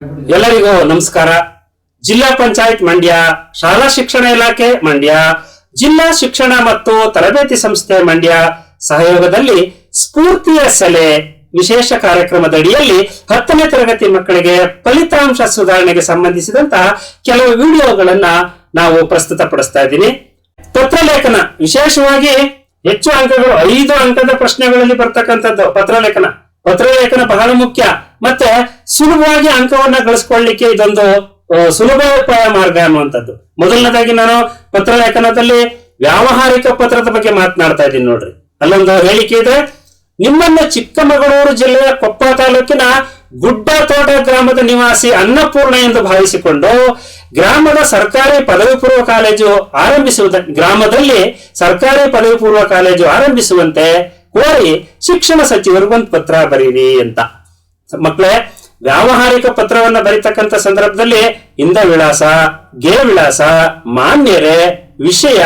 ಎಲ್ಲರಿಗೂ ನಮಸ್ಕಾರ. ಜಿಲ್ಲಾ ಪಂಚಾಯತ್ ಮಂಡ್ಯ, ಶಾಲಾ ಶಿಕ್ಷಣ ಇಲಾಖೆ ಮಂಡ್ಯ, ಜಿಲ್ಲಾ ಶಿಕ್ಷಣ ಮತ್ತು ತರಬೇತಿ ಸಂಸ್ಥೆ ಮಂಡ್ಯ ಸಹಯೋಗದಲ್ಲಿ ಸ್ಫೂರ್ತಿಯ ಸೆಲೆ ವಿಶೇಷ ಕಾರ್ಯಕ್ರಮದಡಿಯಲ್ಲಿ 10ನೇ ತರಗತಿ ಮಕ್ಕಳಿಗೆ ಫಲಿತಾಂಶ ಸುಧಾರಣೆಗೆ ಸಂಬಂಧಿಸಿದಂತಹ ಕೆಲವು ವಿಡಿಯೋಗಳನ್ನ ನಾವು ಪ್ರಸ್ತುತಪಡಿಸ್ತಾ ಇದ್ದೀನಿ. ಪತ್ರಲೇಖನ, ವಿಶೇಷವಾಗಿ ಹೆಚ್ಚು ಅಂಕಗಳು 5 ಅಂಕದ ಪ್ರಶ್ನೆಗಳಲ್ಲಿ ಬರ್ತಕ್ಕಂಥದ್ದು ಪತ್ರಲೇಖನ ಬಹಳ ಮುಖ್ಯ. ಮತ್ತೆ ಸುಲಭವಾಗಿ ಅಂಕವನ್ನ ಗಳಿಸ್ಕೊಳ್ಳಿಕ್ಕೆ ಇದೊಂದು ಸುಲಭೋಪಾಯ ಮಾರ್ಗ ಅನ್ನುವಂಥದ್ದು. ಮೊದಲನೇದಾಗಿ ನಾನು ಪತ್ರಲೇಖನದಲ್ಲಿ ವ್ಯಾವಹಾರಿಕ ಪತ್ರದ ಬಗ್ಗೆ ಮಾತನಾಡ್ತಾ ಇದ್ದೀನಿ. ನೋಡ್ರಿ, ಅಲ್ಲೊಂದು ಹೇಳಿಕೆ ಇದೆ. ನಿಮ್ಮನ್ನ ಚಿಕ್ಕಮಗಳೂರು ಜಿಲ್ಲೆಯ ಕೊಪ್ಪ ತಾಲೂಕಿನ ಗುಡ್ಡತೋಟ ಗ್ರಾಮದ ನಿವಾಸಿ ಅನ್ನಪೂರ್ಣ ಎಂದು ಭಾವಿಸಿಕೊಂಡು ಗ್ರಾಮದಲ್ಲಿ ಸರ್ಕಾರಿ ಪದವಿ ಪೂರ್ವ ಕಾಲೇಜು ಆರಂಭಿಸುವಂತೆ ಕೋರಿ ಶಿಕ್ಷಣ ಸಚಿವರಿಗೊಂದು ಪತ್ರ ಬರೀರಿ ಅಂತ. ಮಕ್ಕಳೇ, ವ್ಯಾವಹಾರಿಕ ಪತ್ರವನ್ನ ಬರೀತಕ್ಕಂಥ ಸಂದರ್ಭದಲ್ಲಿ ಇಂದ ವಿಳಾಸ, ಗೆ ವಿಳಾಸ, ಮಾನ್ಯರೇ, ವಿಷಯ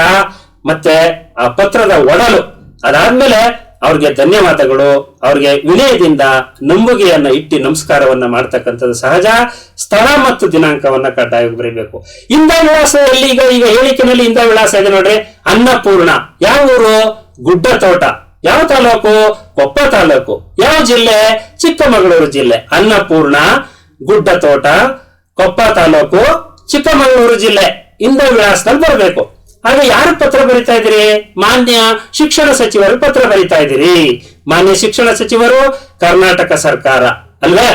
ಮತ್ತೆ ಆ ಪತ್ರದ ಒಡಲು, ಅದಾದ್ಮೇಲೆ ಅವ್ರಿಗೆ ಧನ್ಯವಾದಗಳು, ಅವ್ರಿಗೆ ವಿನಯದಿಂದ ನಂಬುಗೆಯನ್ನ ಇಟ್ಟು ನಮಸ್ಕಾರವನ್ನ ಮಾಡ್ತಕ್ಕಂಥದ್ದು ಸಹಜ. ಸ್ಥಳ ಮತ್ತು ದಿನಾಂಕವನ್ನ ಕಡ್ಡಾಯವಾಗಿ ಬರೀಬೇಕು. ಇಂದ ವಿಳಾಸದಲ್ಲಿ ಈಗ ಹೇಳಿಕೆನಲ್ಲಿ ಇಂದ ವಿಳಾಸ ಇದೆ ನೋಡ್ರಿ. ಅನ್ನಪೂರ್ಣ ಯಾವ ಊರು? ಗುಡ್ಡತೋಟ. ಯಾವ ತಾಲೂಕು? ಕೊಪ್ಪ ತಾಲೂಕು. ಯಾವ ಜಿಲ್ಲೆ? ಚಿಕ್ಕಮಗಳೂರು ಜಿಲ್ಲೆ. ಅನ್ನಪೂರ್ಣ, ಗುಡ್ಡತೋಟ, ಕೊಪ್ಪ ತಾಲೂಕು, ಚಿಕ್ಕಮಗಳೂರು ಜಿಲ್ಲೆ. ಇಂದ ವಿಳಾಸದಲ್ಲಿ ಬರಬೇಕು. ಹಾಗೆ ಯಾರು ಪತ್ರ ಬರಿತಾ ಇದ್ದೀರಿ? ಮಾನ್ಯ ಶಿಕ್ಷಣ ಸಚಿವರು ಪತ್ರ ಬರಿತಾ ಇದ್ದೀರಿ. ಮಾನ್ಯ ಶಿಕ್ಷಣ ಸಚಿವರು ಕರ್ನಾಟಕ ಸರ್ಕಾರ ಅಲ್ವೇ?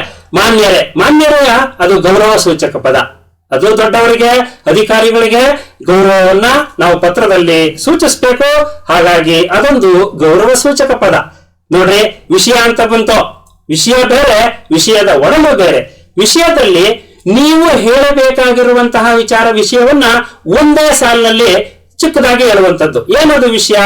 ಮಾನ್ಯರೇ ಅದು ಗೌರವ ಸೂಚಕ ಪದ. ಅದು ದೊಡ್ಡವರಿಗೆ, ಅಧಿಕಾರಿಗಳಿಗೆ ಗೌರವವನ್ನ ನಾವು ಪತ್ರದಲ್ಲಿ ಸೂಚಿಸಬೇಕು. ಹಾಗಾಗಿ ಅದೊಂದು ಗೌರವ ಸೂಚಕ ಪದ. ನೋಡ್ರಿ, ವಿಷಯ ಅಂತ ಬಂತು. ವಿಷಯ ಬೇರೆ, ವಿಷಯದ ಒಡಲು ಬೇರೆ. ವಿಷಯದಲ್ಲಿ ನೀವು ಹೇಳಬೇಕಾಗಿರುವಂತಹ ವಿಷಯವನ್ನ ಒಂದೇ ಸಾಲಿನಲ್ಲಿ ಚಿಕ್ಕದಾಗಿ ಹೇಳುವಂತದ್ದು. ಏನದು ವಿಷಯ?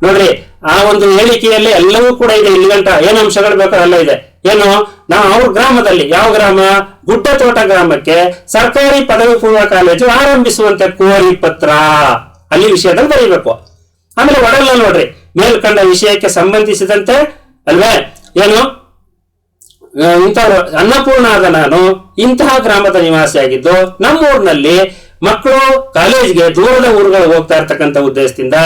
ನೋಡ್ರಿ, ಆ ಒಂದು ಹೇಳಿಕೆಯಲ್ಲಿ ಎಲ್ಲವೂ ಕೂಡ ಇದೆ. ಇಲ್ಲಿ ಗಂಟ ಏನು ಅಂಶಗಳು ಬೇಕೋ ಎಲ್ಲ ಇದೆ. ಏನು? ನಾವು ಅವ್ರ ಗ್ರಾಮದಲ್ಲಿ, ಯಾವ ಗ್ರಾಮ? ಗುಡ್ಡತೋಟ ಗ್ರಾಮಕ್ಕೆ ಸರ್ಕಾರಿ ಪದವಿ ಪೂರ್ವ ಕಾಲೇಜು ಆರಂಭಿಸುವಂತೆ ಕೋರಿ ಪತ್ರ, ಅಲ್ಲಿ ವಿಷಯದಲ್ಲಿ ಬರೀಬೇಕು. ಆಮೇಲೆ ಒಡಲ್ಲ ನೋಡ್ರಿ, ಮೇಲ್ಕಂಡ ವಿಷಯಕ್ಕೆ ಸಂಬಂಧಿಸಿದಂತೆ ಅಲ್ವೇ? ಏನು? ಅನ್ನಪೂರ್ಣ ಆದ ನಾನು ಇಂತಹ ಗ್ರಾಮದ ನಿವಾಸಿಯಾಗಿದ್ದು ನಮ್ಮೂರಿನಲ್ಲಿ ಮಕ್ಕಳು ಕಾಲೇಜ್ಗೆ ದೂರದ ಊರುಗಳಿಗೆ ಹೋಗ್ತಾ ಇರ್ತಕ್ಕಂಥ ಉದ್ದೇಶದಿಂದ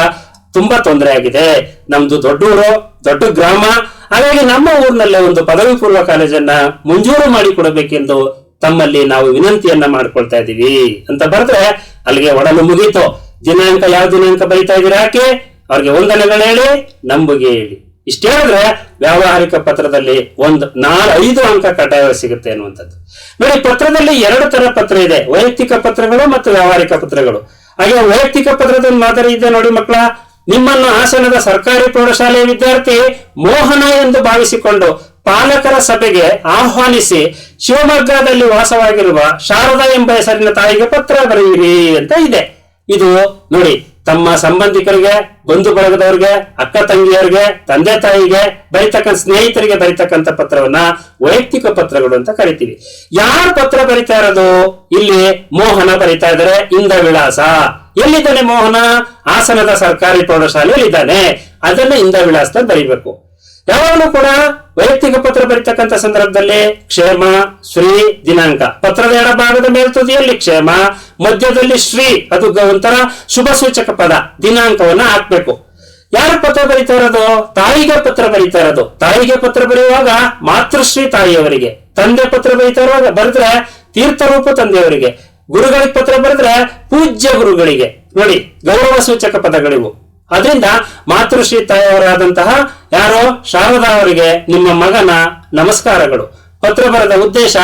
ತುಂಬಾ ತೊಂದರೆ ಆಗಿದೆ. ನಮ್ದು ದೊಡ್ಡ ಗ್ರಾಮ. ಹಾಗಾಗಿ ನಮ್ಮ ಊರಿನಲ್ಲೇ ಒಂದು ಪದವಿ ಪೂರ್ವ ಕಾಲೇಜನ್ನ ಮಂಜೂರು ಮಾಡಿ ಕೊಡಬೇಕೆಂದು ತಮ್ಮಲ್ಲಿ ನಾವು ವಿನಂತಿಯನ್ನ ಮಾಡ್ಕೊಳ್ತಾ ಇದೀವಿ ಅಂತ ಬರೆದ್ರೆ ಅಲ್ಲಿಗೆ ಒಡಲು ಮುಗೀತು. ದಿನಾಂಕ, ಯಾವ ದಿನಾಂಕ ಬರೀತಾ ಇದೀರ ಹಾಕಿ, ಅವ್ರಿಗೆ ವಂದನೆಗಳು ಹೇಳಿ, ನಂಬುಗೆ ಹೇಳಿ. ಇಷ್ಟ ಹೇಳಿದ್ರೆ ವ್ಯಾವಹಾರಿಕ ಪತ್ರದಲ್ಲಿ 5 ಅಂಕ ಕಡ್ಡಾಯ ಸಿಗುತ್ತೆ ಅನ್ನುವಂಥದ್ದು. ನೋಡಿ, ಪತ್ರದಲ್ಲಿ 2 ತರ ಪತ್ರ ಇದೆ, ವೈಯಕ್ತಿಕ ಪತ್ರಗಳು ಮತ್ತು ವ್ಯಾವಹಾರಿಕ ಪತ್ರಗಳು. ಹಾಗೆ ವೈಯಕ್ತಿಕ ಪತ್ರದ ಮಾದರಿ ಇದೆ ನೋಡಿ ಮಕ್ಕಳ. ನಿಮ್ಮನ್ನು ಹಾಸನದ ಸರ್ಕಾರಿ ಪ್ರೌಢಶಾಲೆಯ ವಿದ್ಯಾರ್ಥಿ ಮೋಹನ ಎಂದು ಭಾವಿಸಿಕೊಂಡು ಪಾಲಕರ ಸಭೆಗೆ ಆಹ್ವಾನಿಸಿ ಶಿವಮೊಗ್ಗದಲ್ಲಿ ವಾಸವಾಗಿರುವ ಶಾರದಾ ಎಂಬ ಹೆಸರಿನ ತಾಯಿಗೆ ಪತ್ರ ಬರೆಯಿರಿ ಅಂತ ಇದೆ. ಇದು ನೋಡಿ, ತಮ್ಮ ಸಂಬಂಧಿಕರಿಗೆ, ಬಂಧು ಬಳಗದವ್ರಿಗೆ, ಅಕ್ಕ ತಂಗಿಯರಿಗೆ, ತಂದೆ ತಾಯಿಗೆ ಬರೀತಕ್ಕಂಥ, ಸ್ನೇಹಿತರಿಗೆ ಬರೀತಕ್ಕಂಥ ಪತ್ರವನ್ನ ವೈಯಕ್ತಿಕ ಪತ್ರಗಳು ಅಂತ ಕರಿತೀವಿ. ಯಾರು ಪತ್ರ ಬರಿತಾ ಇರೋದು? ಇಲ್ಲಿ ಮೋಹನ ಬರಿತಾ ಇದ್ದಾರೆ. ಇಂದ ವಿಳಾಸ ಎಲ್ಲಿದ್ದಾನೆ ಮೋಹನ? ಹಾಸನದ ಸರ್ಕಾರಿ ಪ್ರೌಢಶಾಲೆಯಲ್ಲಿ ಇದ್ದಾನೆ. ಅದನ್ನ ಇಂದ ವಿಳಾಸದಲ್ಲಿ ಬರೀಬೇಕು. ಯಾವಾಗಲೂ ಕೂಡ ವೈಯಕ್ತಿಕ ಪತ್ರ ಬರೀತಕ್ಕಂಥ ಸಂದರ್ಭದಲ್ಲಿ ಕ್ಷೇಮ, ಶ್ರೀ, ದಿನಾಂಕ. ಪತ್ರದ ಎಡಭಾಗದ ಮೇಲ್ತುದಿಯಲ್ಲಿ ಕ್ಷೇಮ, ಮಧ್ಯದಲ್ಲಿ ಶ್ರೀ, ಅದು ಒಂಥರ ಶುಭ ಸೂಚಕ ಪದ. ದಿನಾಂಕವನ್ನ ಹಾಕ್ಬೇಕು. ಯಾರು ಪತ್ರ ಬರೀತಾ ಇರೋದು? ತಾಯಿಗೆ ಪತ್ರ ಬರೀತಾ ಇರೋದು. ತಾಯಿಗೆ ಪತ್ರ ಬರೆಯುವಾಗ ಮಾತೃಶ್ರೀ ತಾಯಿಯವರಿಗೆ, ತಂದೆ ಪತ್ರ ಬರೀತಾ ಇರುವಾಗ ಬರೆದ್ರೆ ತೀರ್ಥರೂಪ ತಂದೆಯವರಿಗೆ, ಗುರುಗಳಿಗೆ ಪತ್ರ ಬರೆದ್ರೆ ಪೂಜ್ಯ ಗುರುಗಳಿಗೆ. ನೋಡಿ, ಗೌರವ ಸೂಚಕ ಪದಗಳಿವು. ಅದರಿಂದ ಮಾತೃಶ್ರೀ ತಾಯಿಯವರಾದಂತಹ ಯಾರೋ ಶಾರದಾ ಅವರಿಗೆ ನಿಮ್ಮ ಮಗನ ನಮಸ್ಕಾರಗಳು. ಪತ್ರ ಬರೆದ ಉದ್ದೇಶ,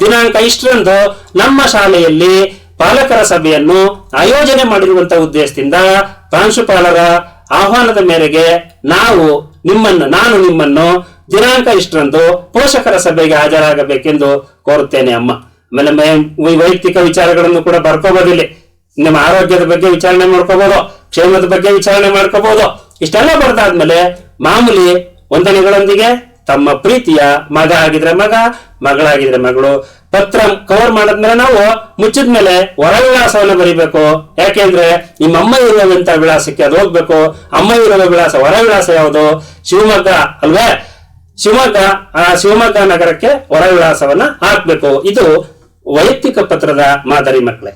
ದಿನಾಂಕ ಇಷ್ಟರಂದು ನಮ್ಮ ಶಾಲೆಯಲ್ಲಿ ಪಾಲಕರ ಸಭೆಯನ್ನು ಆಯೋಜನೆ ಮಾಡಿರುವಂತಹ ಉದ್ದೇಶದಿಂದ ಪ್ರಾಂಶುಪಾಲರ ಆಹ್ವಾನದ ಮೇರೆಗೆ ನಾನು ನಿಮ್ಮನ್ನು ದಿನಾಂಕ ಇಷ್ಟರಂದು ಪೋಷಕರ ಸಭೆಗೆ ಹಾಜರಾಗಬೇಕೆಂದು ಕೋರುತ್ತೇನೆ ಅಮ್ಮ. ಆಮೇಲೆ ವೈಯಕ್ತಿಕ ವಿಚಾರಗಳನ್ನು ಕೂಡ ಬರ್ಕೋಬೋದಿಲ್ಲ. ನಿಮ್ಮ ಆರೋಗ್ಯದ ಬಗ್ಗೆ ವಿಚಾರಣೆ ಮಾಡ್ಕೋಬಹುದು, ಕ್ಷೇಮದ ಬಗ್ಗೆ ವಿಚಾರಣೆ ಮಾಡ್ಕೋಬಹುದು. ಇಷ್ಟೆಲ್ಲ ಬರ್ದಾದ್ಮೇಲೆ ಮಾಮೂಲಿ ವಂದನೆಗಳೊಂದಿಗೆ ತಮ್ಮ ಪ್ರೀತಿಯ ಮಗ ಆಗಿದ್ರೆ ಮಗ, ಮಗಳಾಗಿದ್ರೆ ಮಗಳು. ಪತ್ರ ಕವರ್ ಮಾಡದ್ಮೇಲೆ ನಾವು ಮುಚ್ಚಿದ್ಮೇಲೆ ಹೊರ ವಿಳಾಸವನ್ನು ಬರೀಬೇಕು. ಯಾಕೆಂದ್ರೆ ನಿಮ್ಮ ಅಮ್ಮ ಇರುವಂತ ವಿಳಾಸಕ್ಕೆ ಅದು ಹೋಗ್ಬೇಕು. ಅಮ್ಮ ಇರುವ ವಿಳಾಸ, ಹೊರ ವಿಳಾಸ ಯಾವುದು? ಶಿವಮೊಗ್ಗ ಅಲ್ವೇ? ಶಿವಮೊಗ್ಗ ನಗರಕ್ಕೆ ಹೊರ ವಿಳಾಸವನ್ನ ಹಾಕ್ಬೇಕು. ಇದು ವೈಯಕ್ತಿಕ ಪತ್ರದ ಮಾದರಿ ಮಕ್ಕಳೇ.